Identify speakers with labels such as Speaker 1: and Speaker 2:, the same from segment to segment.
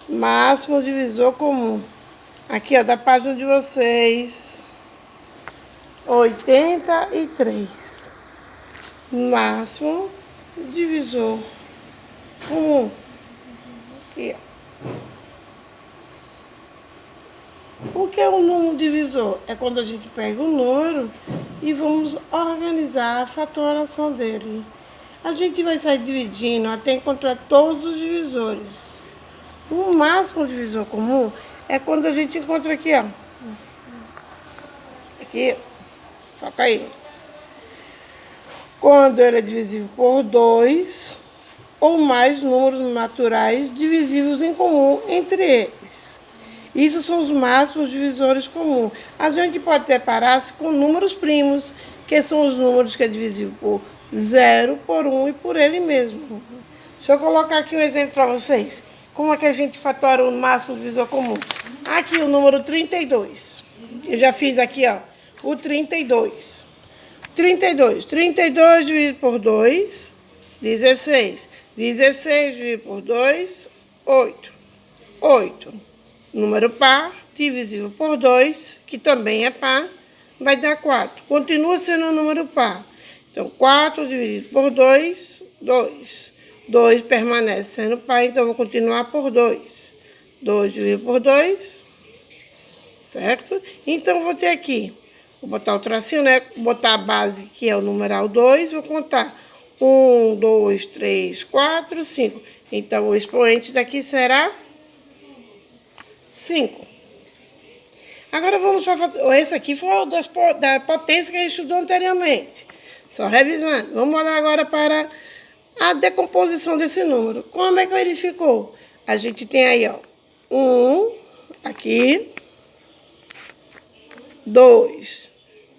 Speaker 1: Máximo divisor comum. Aqui, ó, da página de vocês. 83. Máximo divisor comum. Aqui, ó. O que é um número divisor? É quando a gente pega o número e vamos organizar a fatoração dele. A gente vai sair dividindo até encontrar todos os divisores. O máximo divisor comum é quando a gente encontra aqui, ó. Aqui, foca aí. Quando ele é divisível por 2 ou mais números naturais divisíveis em comum entre eles. Isso são os máximos divisores comuns. A gente pode separar-se com números primos, que são os números que é divisível por 0, por 1 e por ele mesmo. Deixa eu colocar aqui um exemplo para vocês. Como é que a gente fatora o máximo divisor comum? Aqui o número 32. Eu já fiz aqui, ó, o 32. 32 dividido por 2, 16. 16 dividido por 2, 8. 8. Número par, divisível por 2, que também é par, vai dar 4. Continua sendo um número par. Então, 4 dividido por 2, 2. 2 permanece sendo par, então eu vou continuar por 2. 2 dividido por 2, certo? Então, eu vou ter aqui, vou botar o tracinho, né? Vou botar a base, que é o numeral 2, vou contar 1, 2, 3, 4, 5. Então, o expoente daqui será 5. Agora vamos para... Esse aqui foi o da potência que a gente estudou anteriormente. Só revisando. Vamos olhar agora para a decomposição desse número. Como é que ele ficou? A gente tem aí, ó, 1 aqui, 2.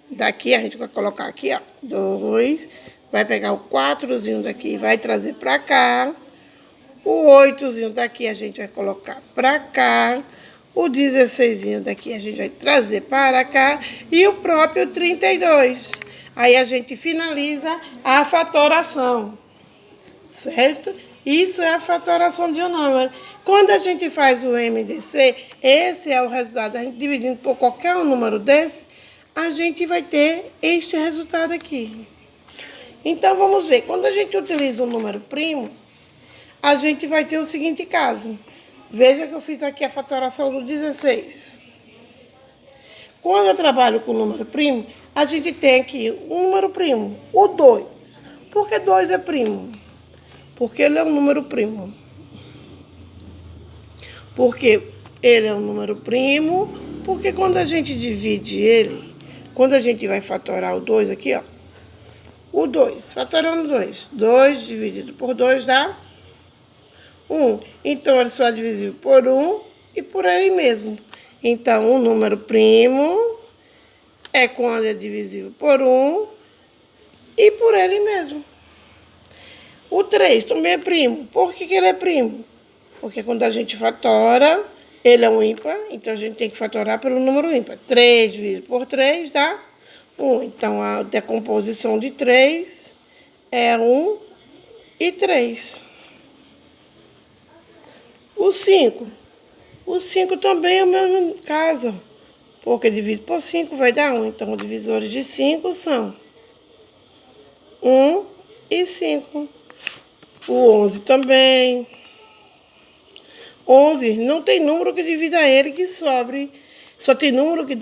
Speaker 1: Daqui a gente vai colocar aqui, ó, 2. Vai pegar o 4zinho daqui e vai trazer para cá. O 8zinho daqui a gente vai colocar para cá. O 16zinho daqui a gente vai trazer para cá. E o próprio 32. Aí a gente finaliza a fatoração. Certo? Isso é a fatoração de um número. Quando a gente faz o MDC, esse é o resultado. A gente dividindo por qualquer um número desse, a gente vai ter este resultado aqui. Então, vamos ver. Quando a gente utiliza um número primo, a gente vai ter o seguinte caso. Veja que eu fiz aqui a fatoração do 16. Quando eu trabalho com número primo, a gente tem aqui um número primo, o 2. Por que 2 é primo? Porque ele é um número primo. Porque ele é um número primo, porque quando a gente divide ele, quando a gente vai fatorar o 2 aqui, ó, o 2, fatorando 2. 2 dividido por 2 dá 1. Então, ele só é divisível por 1 e por ele mesmo. Então, o número primo é quando é divisível por 1 e por ele mesmo. O 3 também é primo. Por que ele é primo? Porque quando a gente fatora, ele é um ímpar, então a gente tem que fatorar pelo número ímpar. 3 dividido por 3 dá 1. Então, a decomposição de 3 é 1 e 3. O 5. O 5 também é o mesmo caso, porque dividido por 5 vai dar 1. Então, os divisores de 5 são 1 e 5. O 11 também. 11 não tem número que divida ele que sobre. Só tem número que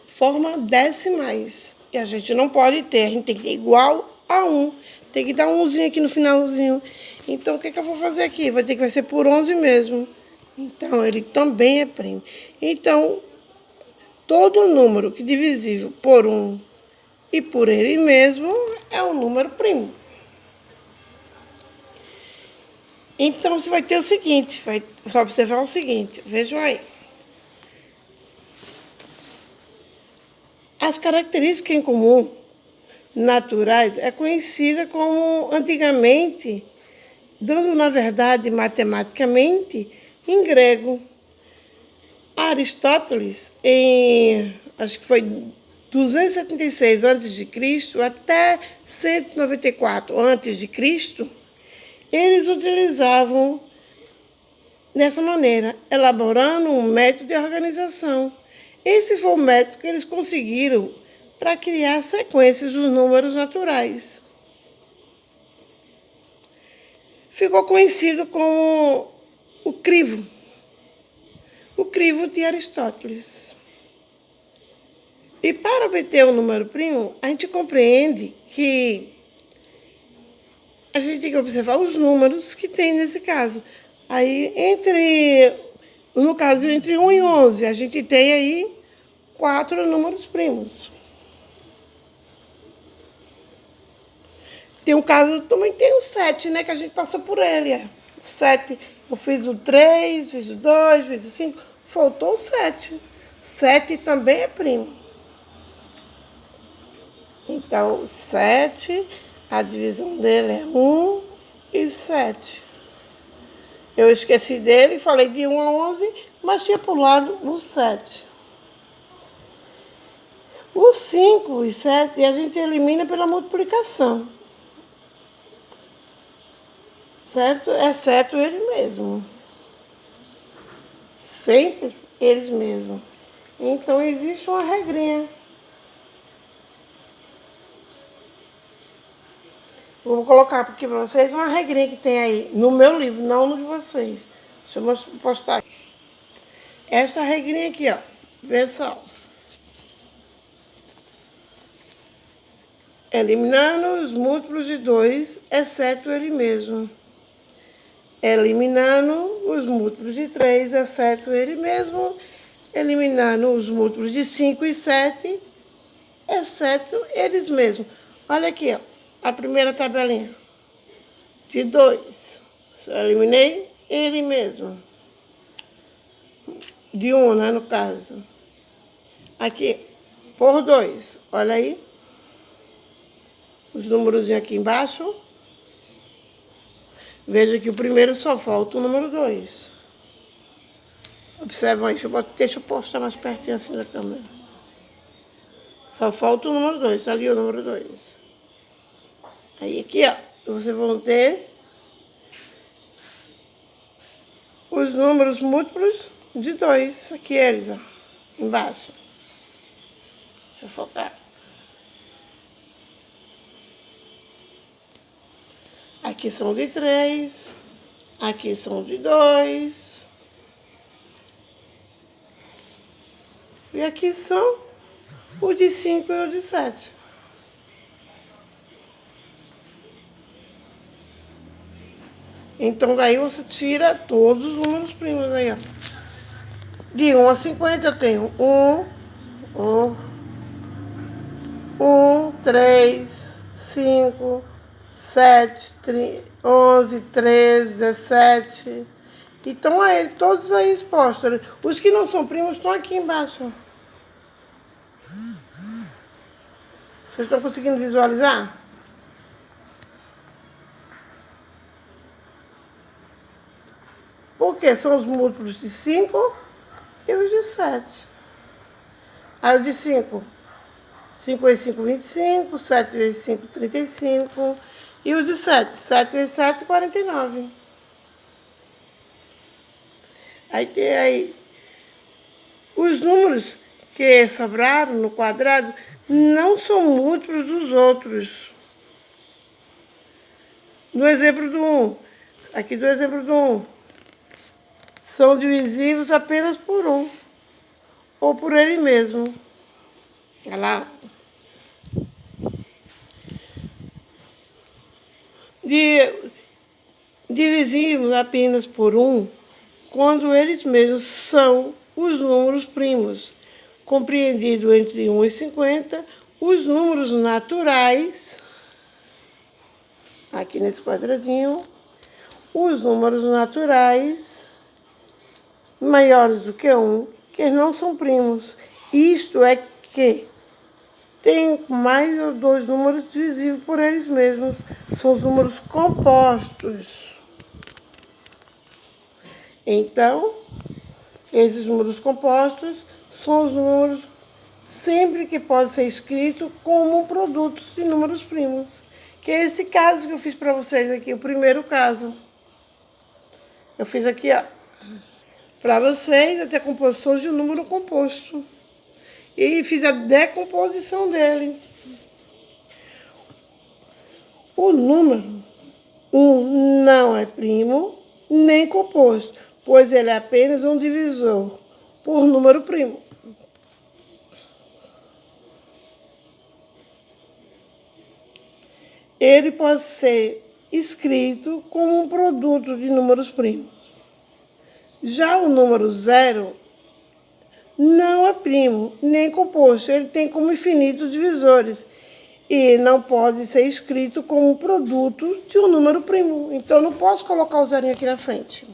Speaker 1: forma decimais. E a gente não pode ter. A gente tem que ter igual a 1. Tem que dar um 1zinho aqui no finalzinho. Então, o que eu vou fazer aqui? Vai ser por 11 mesmo. Então, ele também é primo. Então, todo número que é divisível por 1 e por ele mesmo é um número primo. Então, você vai ter o seguinte, vai só observar o seguinte, vejam aí. As características em comum naturais é conhecida como, antigamente, dando, na verdade, matematicamente, em grego. Aristóteles, acho que foi 276 a.C. até 194 a.C., eles utilizavam dessa maneira, elaborando um método de organização. Esse foi o método que eles conseguiram para criar sequências dos números naturais. Ficou conhecido como o crivo de Aristóteles. E para obter o número primo, a gente compreende que a gente tem que observar os números que tem nesse caso. Aí, no caso, entre 1 e 11, a gente tem aí 4 números primos. Tem um caso, também tem o 7, né, que a gente passou por ele. O 7, eu fiz o 3, fiz o 2, fiz o 5, faltou o 7. 7 também é primo. Então, o 7, a divisão dele é 1 e 7. Eu esqueci dele, falei de 1 a 11, mas tinha pulado o 7. O 5 e 7 a gente elimina pela multiplicação. Certo? Exceto ele mesmo. Sempre eles mesmos. Então, existe uma regrinha. Vou colocar aqui para vocês uma regrinha que tem aí no meu livro, não no de vocês. Deixa eu postar aqui. Esta regrinha aqui, ó. Vê só. Eliminando os múltiplos de 2, exceto ele mesmo. Eliminando os múltiplos de 3, exceto ele mesmo. Eliminando os múltiplos de 5 e 7, exceto eles mesmos. Olha aqui, ó. A primeira tabelinha. De 2. Só eliminei ele mesmo. De 1, né, no caso. Aqui, por 2. Olha aí. Os números aqui embaixo. Veja que o primeiro só falta o número 2. Observam aí. Deixa eu postar mais pertinho assim da câmera. Só falta o número 2. Ali o número 2. Aí aqui, ó, vocês vão ter os números múltiplos de 2. Aqui eles, ó, embaixo. Deixa eu focar. Aqui são de 3. Aqui são de 2. E aqui são o de 5 e o de 7. Então, daí você tira todos os números primos aí, ó. De 1 a 50 eu tenho 1, 3, 5, 7, 11, 13, 17. E estão aí, todos aí expostos. Os que não são primos estão aqui embaixo. Vocês estão conseguindo visualizar? Porque são os múltiplos de 5 e os de 7. Aí o de 5. 5 vezes 5, 25. 7 vezes 5, 35. E o de 7. 7 vezes 7, 49. Aí tem aí os números que sobraram no quadrado não são múltiplos dos outros. No exemplo do 1. Aqui do exemplo do 1. São divisíveis apenas por 1. Ou por ele mesmo. Olha lá. Divisíveis apenas por 1 quando eles mesmos são os números primos. Compreendido entre 1 e 50, os números naturais, aqui nesse quadradinho, os números naturais maiores do que 1, que não são primos. Isto é que tem mais ou 2 números divisíveis por eles mesmos. São os números compostos. Então, esses números compostos são os números sempre que podem ser escritos como produtos de números primos. Que é esse caso que eu fiz para vocês aqui, o primeiro caso. Eu fiz aqui, ó, Para vocês, a decomposição de um número composto. E fiz a decomposição dele. O número 1 não é primo nem composto, pois ele é apenas um divisor por número primo. Ele pode ser escrito como um produto de números primos. Já o número 0 não é primo nem composto, ele tem como infinitos divisores e não pode ser escrito como produto de um número primo. Então, eu não posso colocar o zerinho aqui na frente.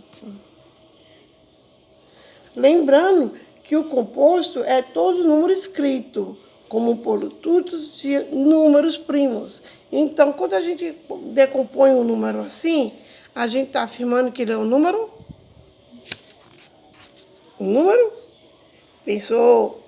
Speaker 1: Lembrando que o composto é todo número escrito como produtos de números primos. Então, quando a gente decompõe um número assim, a gente está afirmando que ele é um número? Um número? Pensou?